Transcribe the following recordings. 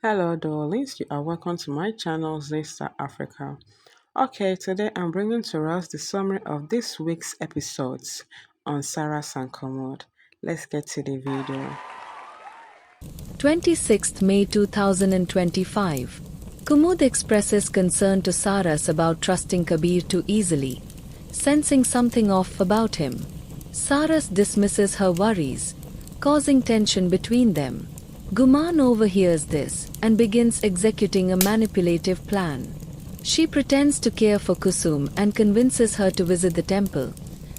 Hello, darlings. You are welcome to my channel, Zesta Africa. Okay, today I'm bringing to us the summary of this week's episodes on Saras and kumud. Let's get to the video. 26th May 2025. Kumud expresses concern to Saras about trusting Kabir too easily, sensing something off about him. Saras dismisses her worries, causing tension between them. Guman overhears this and begins executing a manipulative plan. She pretends to care for Kusum and convinces her to visit the temple,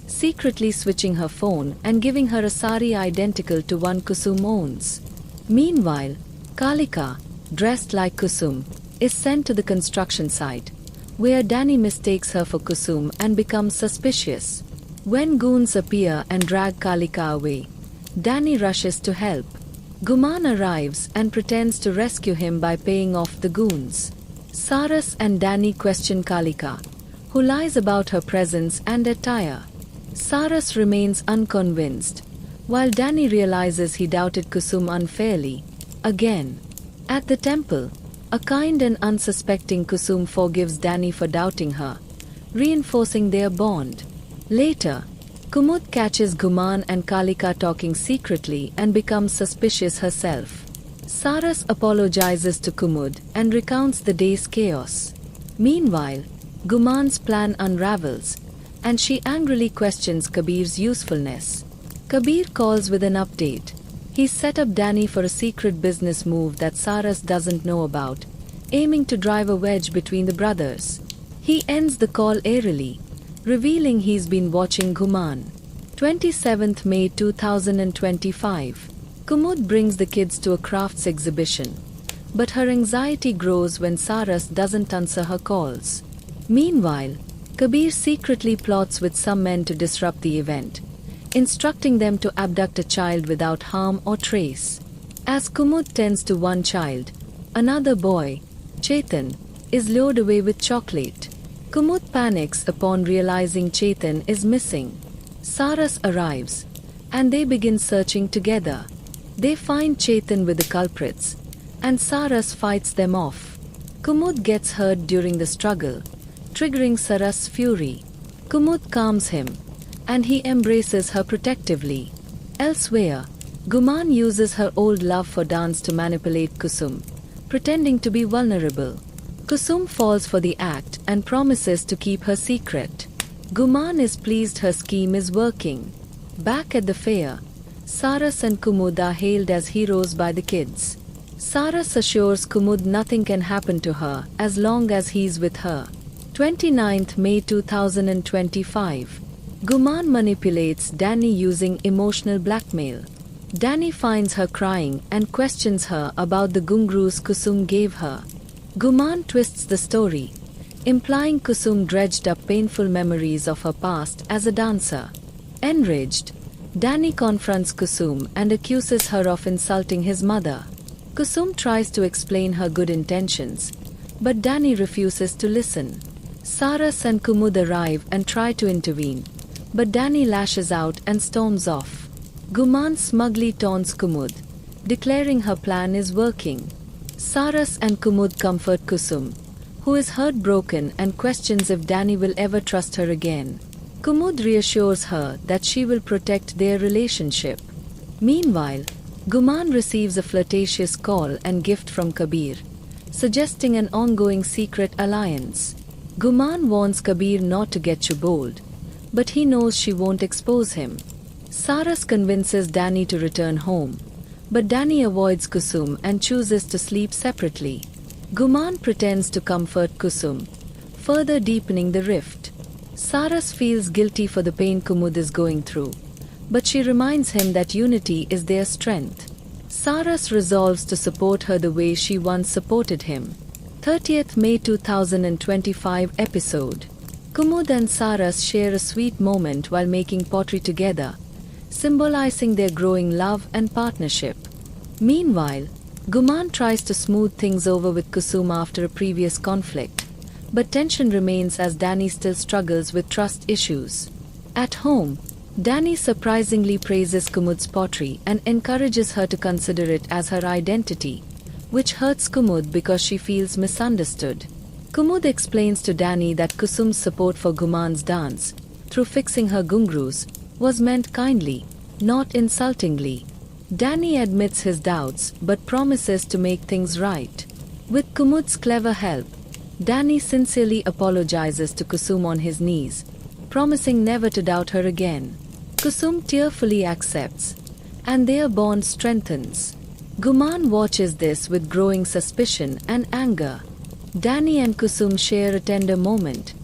secretly switching her phone and giving her a sari identical to one Kusum owns. Meanwhile, Kalika, dressed like Kusum, is sent to the construction site, where Danny mistakes her for Kusum and becomes suspicious. When goons appear and drag Kalika away, Danny rushes to help. Guman arrives and pretends to rescue him by paying off the goons. Saras and Danny question Kalika, who lies about her presence and attire. Saras remains unconvinced, while Danny realizes he doubted Kusum unfairly. Again, at the temple, a kind and unsuspecting Kusum forgives Danny for doubting her, reinforcing their bond. Later, Kumud catches Guman and Kalika talking secretly and becomes suspicious herself. Saras apologizes to Kumud and recounts the day's chaos. Meanwhile, Guman's plan unravels, and she angrily questions Kabir's usefulness. Kabir calls with an update. He's set up Danny for a secret business move that Saras doesn't know about, aiming to drive a wedge between the brothers. He ends the call airily, revealing he's been watching Guman. 27th May 2025. Kumud brings the kids to a crafts exhibition, but her anxiety grows when Saras doesn't answer her calls. Meanwhile, Kabir secretly plots with some men to disrupt the event, instructing them to abduct a child without harm or trace. As Kumud tends to one child, another boy, Chetan, is lured away with chocolate. Kumud panics upon realizing Chetan is missing. Saras arrives, and they begin searching together. They find Chetan with the culprits, and Saras fights them off. Kumud gets hurt during the struggle, triggering Saras' fury. Kumud calms him, and he embraces her protectively. Elsewhere, Guman uses her old love for dance to manipulate Kusum, pretending to be vulnerable. Kusum falls for the act and promises to keep her secret. Guman is pleased her scheme is working. Back at the fair, Saras and Kumud are hailed as heroes by the kids. Saras assures Kumud nothing can happen to her as long as he's with her. 29th May 2025. Guman manipulates Danny using emotional blackmail. Danny finds her crying and questions her about the gungrus Kusum gave her. Guman twists the story, implying Kusum dredged up painful memories of her past as a dancer. Enraged, Danny confronts Kusum and accuses her of insulting his mother. Kusum tries to explain her good intentions, but Danny refuses to listen. Saras and Kumud arrive and try to intervene, but Danny lashes out and storms off. Guman smugly taunts Kumud, declaring her plan is working. Saras and Kumud comfort Kusum, who is heartbroken and questions if Danny will ever trust her again. Kumud reassures her that she will protect their relationship. Meanwhile, Guman receives a flirtatious call and gift from Kabir, suggesting an ongoing secret alliance. Guman warns Kabir not to get too bold, but he knows she won't expose him. Saras convinces Danny to return home, but Danny avoids Kusum and chooses to sleep separately. Guman pretends to comfort Kusum, further deepening the rift. Saras feels guilty for the pain Kumud is going through, but she reminds him that unity is their strength. Saras resolves to support her the way she once supported him. 30th May 2025 episode. Kumud and Saras share a sweet moment while making pottery together, symbolizing their growing love and partnership. Meanwhile, Guman tries to smooth things over with Kusum after a previous conflict, but tension remains as Danny still struggles with trust issues. At home, Danny surprisingly praises Kumud's pottery and encourages her to consider it as her identity, which hurts Kumud because she feels misunderstood. Kumud explains to Danny that Kusum's support for Guman's dance, through fixing her gungrus, was meant kindly, not insultingly. Danny admits his doubts but promises to make things right. With Kumud's clever help, Danny sincerely apologizes to Kusum on his knees, promising never to doubt her again. Kusum tearfully accepts, and their bond strengthens. Guman watches this with growing suspicion and anger. Danny and Kusum share a tender moment,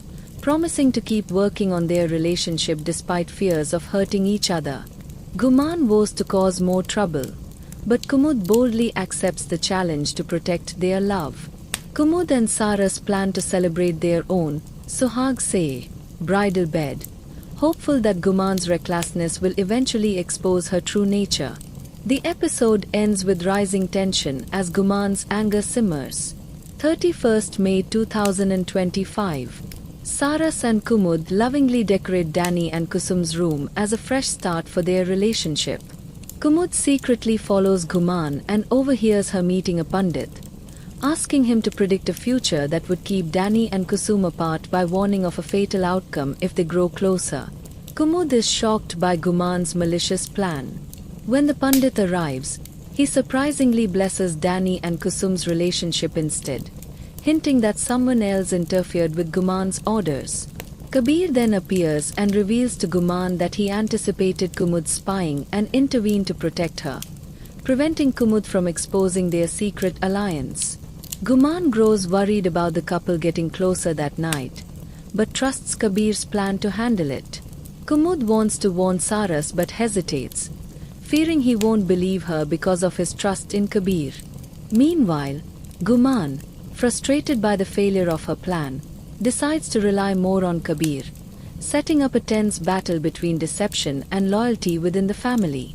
promising to keep working on their relationship despite fears of hurting each other. Guman vows to cause more trouble, but Kumud boldly accepts the challenge to protect their love. Kumud and Saras plan to celebrate their own Suhag Se bridal bed, hopeful that Guman's recklessness will eventually expose her true nature. The episode ends with rising tension as Guman's anger simmers. 31st May 2025. Saras and Kumud lovingly decorate Danny and Kusum's room as a fresh start for their relationship. Kumud secretly follows Guman and overhears her meeting a pundit, asking him to predict a future that would keep Danny and Kusum apart by warning of a fatal outcome if they grow closer. Kumud is shocked by Guman's malicious plan. When the pundit arrives, he surprisingly blesses Danny and Kusum's relationship instead, hinting that someone else interfered with Guman's orders. Kabir then appears and reveals to Guman that he anticipated Kumud's spying and intervened to protect her, preventing Kumud from exposing their secret alliance. Guman grows worried about the couple getting closer that night, but trusts Kabir's plan to handle it. Kumud wants to warn Saras but hesitates, fearing he won't believe her because of his trust in Kabir. Meanwhile, Guman, frustrated by the failure of her plan, decides to rely more on Kabir, setting up a tense battle between deception and loyalty within the family.